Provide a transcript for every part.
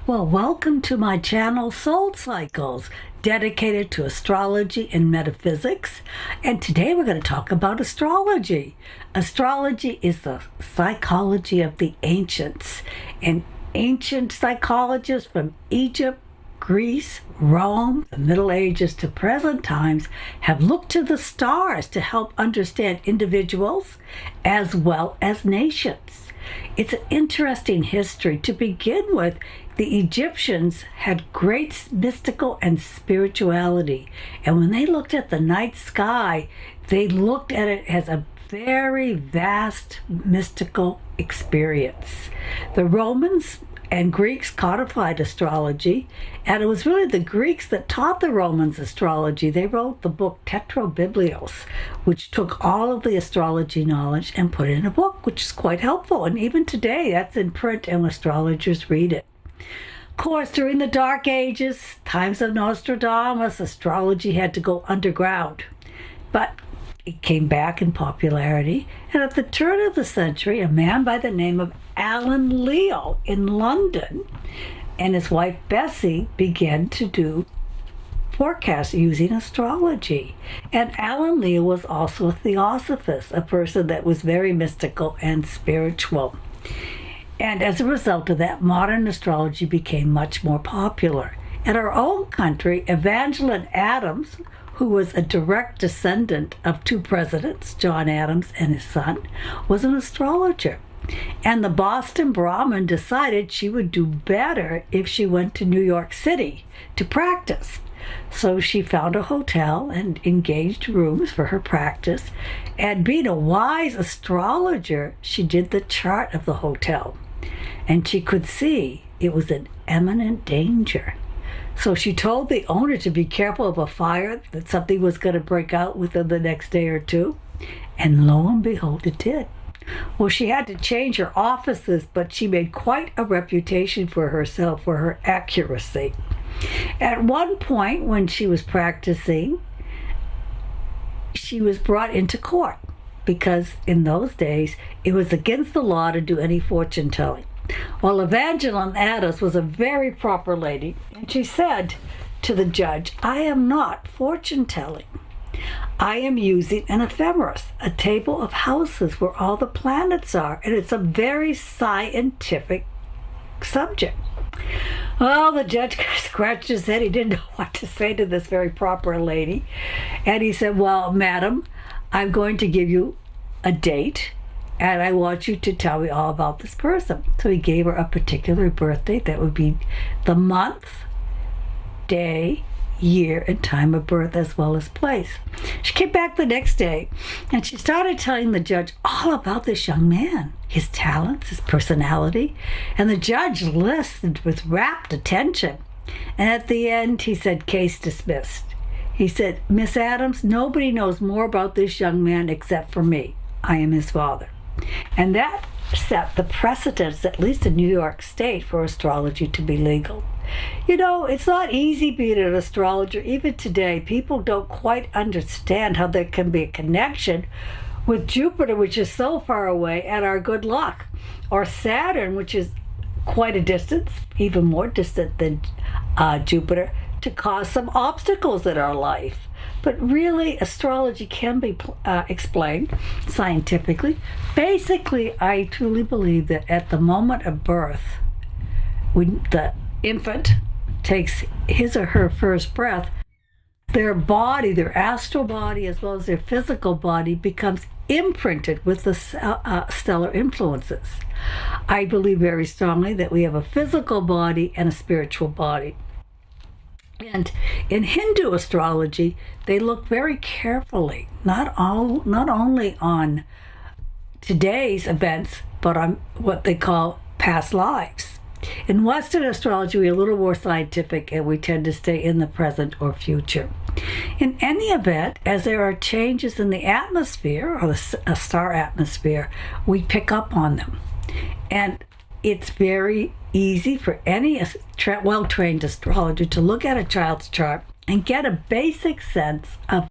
Well, welcome to my channel, Soul Cycles, dedicated to astrology and metaphysics. And today we're going to talk about astrology. Astrology is the psychology of the ancients. And ancient psychologists from Egypt, Greece, Rome, the Middle Ages to present times have looked to the stars to help understand individuals as well as nations. It's an interesting history. To begin with, the Egyptians had great mystical and spirituality. And when they looked at the night sky, they looked at it as a very vast mystical experience. The Romans and Greeks codified astrology, and it was really the Greeks that taught the Romans astrology. They wrote the book Tetrabiblios, which took all of the astrology knowledge and put it in a book, which is quite helpful. And even today, that's in print, and astrologers read it. Of course, during the Dark Ages, times of Nostradamus, astrology had to go underground. But it came back in popularity, and at the turn of the century, a man by the name of Alan Leo in London and his wife Bessie began to do forecasts using astrology. And Alan Leo was also a theosophist, a person that was very mystical and spiritual. And as a result of that, modern astrology became much more popular. In our own country, Evangeline Adams, who was a direct descendant of two presidents, John Adams and his son, was an astrologer. And the Boston Brahmin decided she would do better if she went to New York City to practice. So she found a hotel and engaged rooms for her practice. And being a wise astrologer, she did the chart of the hotel. And she could see it was in imminent danger. So she told the owner to be careful of a fire, that something was going to break out within the next day or two. And lo and behold, it did. Well, she had to change her offices, but she made quite a reputation for herself for her accuracy. At one point, when she was practicing, she was brought into court because in those days, it was against the law to do any fortune telling. Well, Evangeline Adams was a very proper lady, and she said to the judge, "I am not fortune telling. I am using an ephemeris, a table of houses where all the planets are, and it's a very scientific subject." Well, the judge scratched his head. He didn't know what to say to this very proper lady. And he said, "Well, madam, I'm going to give you a date, and I want you to tell me all about this person." So he gave her a particular birthday that would be the month, day, year, and time of birth, as well as place. She came back the next day, and she started telling the judge all about this young man, his talents, his personality, and the judge listened with rapt attention. And at the end, he said, "Case dismissed." He said, "Miss Adams, nobody knows more about this young man except for me. I am his father." And that set the precedence, at least in New York State, for astrology to be legal. You know, it's not easy being an astrologer. Even today, people don't quite understand how there can be a connection with Jupiter, which is so far away, and our good luck, or Saturn, which is quite a distance, even more distant than Jupiter, to cause some obstacles in our life. But really, astrology can be explained scientifically. Basically, I truly believe that at the moment of birth, when the infant takes his or her first breath, their body, their astral body, as well as their physical body, becomes imprinted with the stellar influences. I believe very strongly that we have a physical body and a spiritual body. And in Hindu astrology, they look very carefully, not only on today's events, but on what they call past lives. In Western astrology, we're a little more scientific, and we tend to stay in the present or future. In any event, as there are changes in the atmosphere, or a star atmosphere, we pick up on them. And it's very easy for any well-trained astrologer to look at a child's chart and get a basic sense of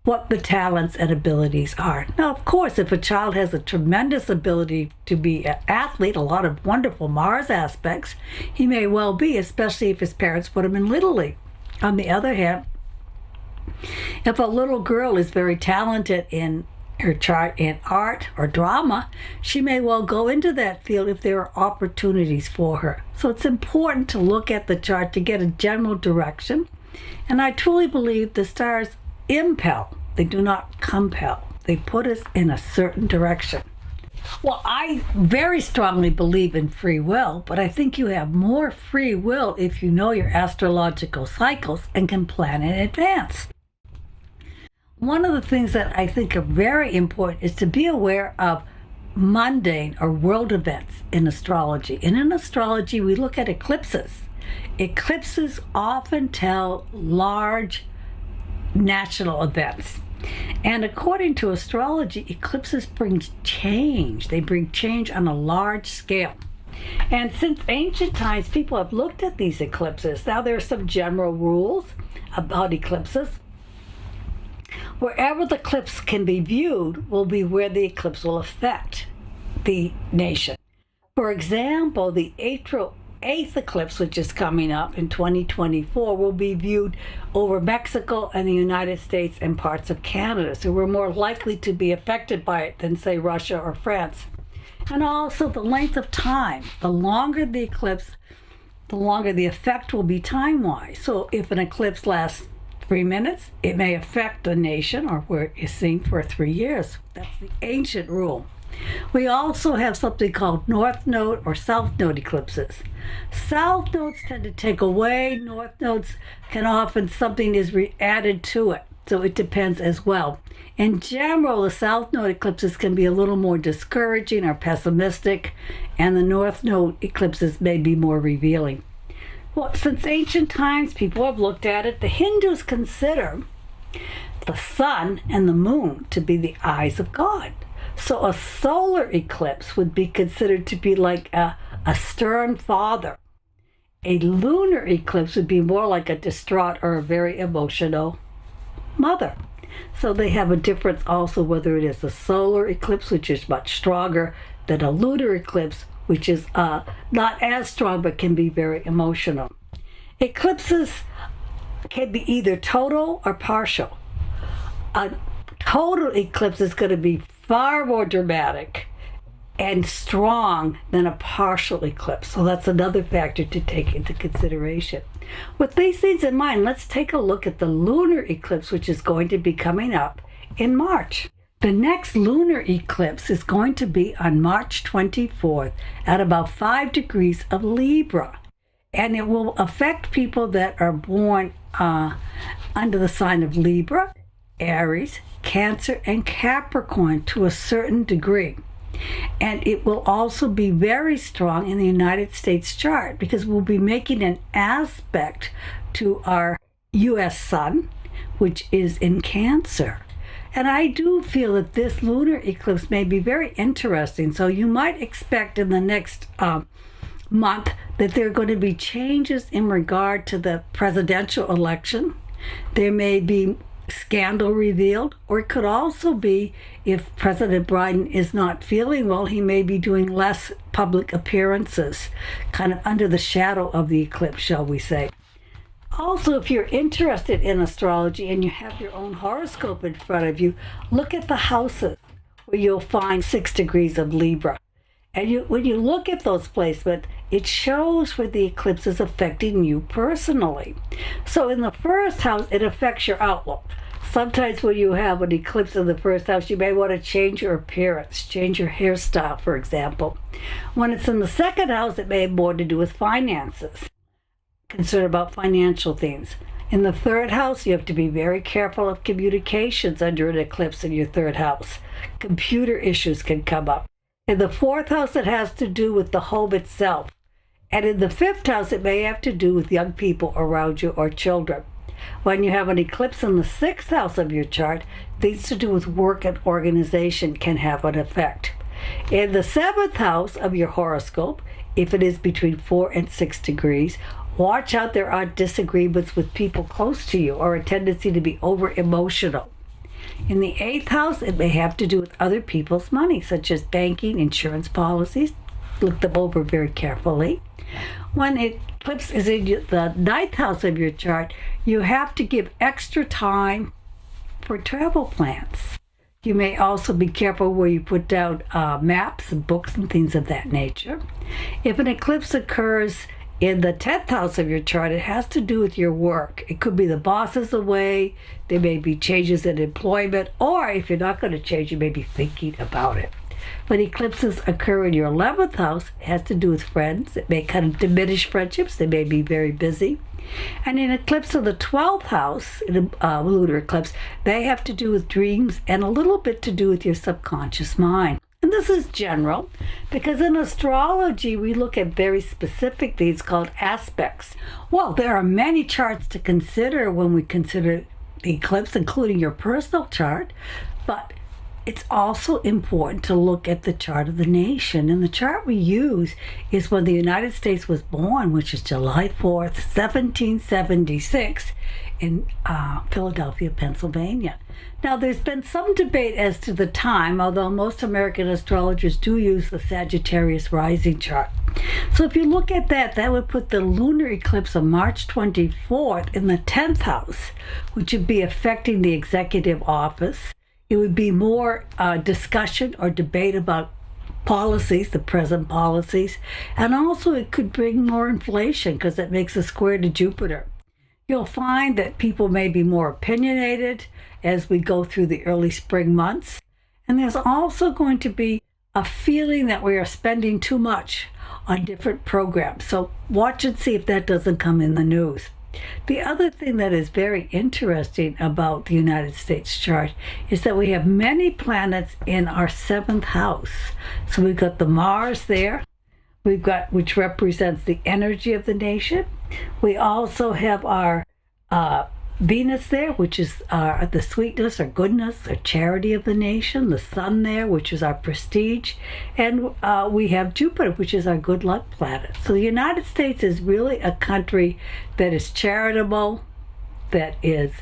what the talents and abilities are. Now, of course, if a child has a tremendous ability to be an athlete, a lot of wonderful Mars aspects, he may well be, especially if his parents put him in Little League. On the other hand, if a little girl is very talented in her chart in art or drama, she may well go into that field if there are opportunities for her. So it's important to look at the chart to get a general direction. And I truly believe the stars impel, they do not compel. They put us in a certain direction. Well, I very strongly believe in free will, but I think you have more free will if you know your astrological cycles and can plan in advance. One of the things that I think are very important is to be aware of mundane or world events in astrology. And in astrology, we look at eclipses. Eclipses often tell large national events. And according to astrology, eclipses bring change. They bring change on a large scale. And since ancient times, people have looked at these eclipses. Now, there are some general rules about eclipses. Wherever the eclipse can be viewed will be where the eclipse will affect the nation. For example, the April 8th eclipse, which is coming up in 2024, will be viewed over Mexico and the United States and parts of Canada. So we're more likely to be affected by it than, say, Russia or France. And also the length of time. The longer the eclipse, the longer the effect will be time-wise. So if an eclipse lasts 3 minutes, it may affect the nation or where it is seen for 3 years. That's the ancient rule. We also have something called North Node or South Node eclipses. South nodes tend to take away. North nodes can often, something is added to it. So it depends as well. In general, the South Node eclipses can be a little more discouraging or pessimistic, and the North Node eclipses may be more revealing. Well, since ancient times, people have looked at it. The Hindus consider the sun and the moon to be the eyes of God. So a solar eclipse would be considered to be like a stern father. A lunar eclipse would be more like a distraught or a very emotional mother. So they have a difference also whether it is a solar eclipse, which is much stronger, than a lunar eclipse, which is not as strong but can be very emotional. Eclipses can be either total or partial. A total eclipse is going to be far more dramatic and strong than a partial eclipse. So that's another factor to take into consideration. With these things in mind, let's take a look at the lunar eclipse, which is going to be coming up in March. The next lunar eclipse is going to be on March 24th at about 5 degrees of Libra. And it will affect people that are born under the sign of Libra, Aries, Cancer, and Capricorn to a certain degree. And it will also be very strong in the United States chart because we'll be making an aspect to our U.S. sun, which is in Cancer. And I do feel that this lunar eclipse may be very interesting. So you might expect in the next month that there are going to be changes in regard to the presidential election. There may be scandal revealed, or it could also be if President Biden is not feeling well, he may be doing less public appearances, kind of under the shadow of the eclipse, shall we say. Also, if you're interested in astrology and you have your own horoscope in front of you, look at the houses where you'll find 6 degrees of Libra. And when you look at those placements, it shows where the eclipse is affecting you personally. So in the first house, it affects your outlook. Sometimes when you have an eclipse in the first house, you may want to change your appearance, change your hairstyle, for example. When it's in the second house, it may have more to do with finances, concern about financial things. In the third house, you have to be very careful of communications under an eclipse in your third house. Computer issues can come up. In the fourth house, it has to do with the home itself. And in the fifth house, it may have to do with young people around you or children. When you have an eclipse in the sixth house of your chart, things to do with work and organization can have an effect. In the seventh house of your horoscope, if it is between 4 and 6 degrees, watch out there are disagreements with people close to you or a tendency to be over emotional. In the eighth house, it may have to do with other people's money, such as banking, insurance policies. Look them over very carefully. When eclipse is in the ninth house of your chart, you have to give extra time for travel plans. You may also be careful where you put down maps and books and things of that nature. If an eclipse occurs in the 10th house of your chart, it has to do with your work. It could be the boss is away, there may be changes in employment, or if you're not going to change, you may be thinking about it. When eclipses occur in your 11th house, it has to do with friends. It may kind of diminish friendships. They may be very busy. And in eclipse of the 12th house, in a lunar eclipse, they have to do with dreams and a little bit to do with your subconscious mind. And this is general because in astrology, we look at very specific things called aspects. Well, there are many charts to consider when we consider the eclipse, including your personal chart, but it's also important to look at the chart of the nation. And the chart we use is when the United States was born, which is July 4th, 1776, in Philadelphia, Pennsylvania. Now, there's been some debate as to the time, although most American astrologers do use the Sagittarius rising chart. So if you look at that, that would put the lunar eclipse of March 24th in the 10th house, which would be affecting the executive office. It would be more discussion or debate about policies, the present policies, and also it could bring more inflation because it makes a square to Jupiter. You'll find that people may be more opinionated as we go through the early spring months, and there's also going to be a feeling that we are spending too much on different programs. So watch and see if that doesn't come in the news. The other thing that is very interesting about the United States chart is that we have many planets in our 7th house. So we've got the Mars there, we've got, which represents the energy of the nation. We also have our Venus there, which is the sweetness or goodness or charity of the nation. The Sun there, which is our prestige. And we have Jupiter, which is our good luck planet. So the United States is really a country that is charitable, that is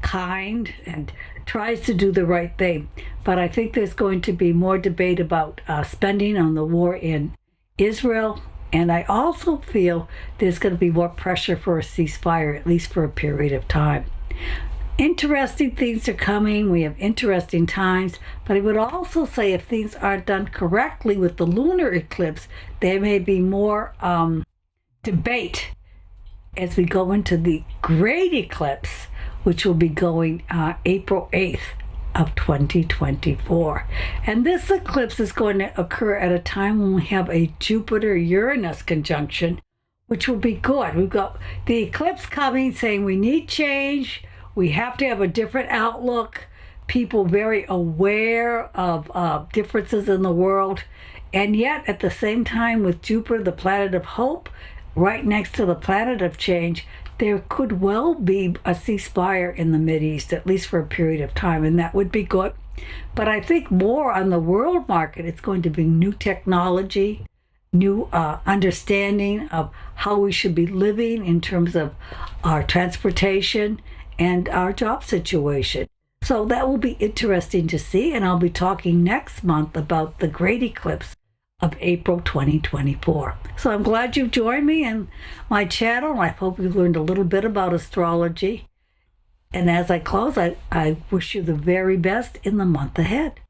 kind, and tries to do the right thing. But I think there's going to be more debate about spending on the war in Israel. And I also feel there's going to be more pressure for a ceasefire, at least for a period of time. Interesting things are coming. We have interesting times. But I would also say if things aren't done correctly with the lunar eclipse, there may be more debate as we go into the great eclipse, which will be going April 8th. Of 2024. And this eclipse is going to occur at a time when we have a Jupiter-Uranus conjunction, which will be good. We've got the eclipse coming saying we need change, we have to have a different outlook, people very aware of differences in the world, and yet at the same time with Jupiter, the planet of hope, right next to the planet of change, there could well be a ceasefire in the Mideast, at least for a period of time, and that would be good. But I think more on the world market, it's going to be new technology, new understanding of how we should be living in terms of our transportation and our job situation. So that will be interesting to see, and I'll be talking next month about the great eclipse of April 2024. So I'm glad you've joined me in my channel. I hope you've learned a little bit about astrology. And as I close, I wish you the very best in the month ahead.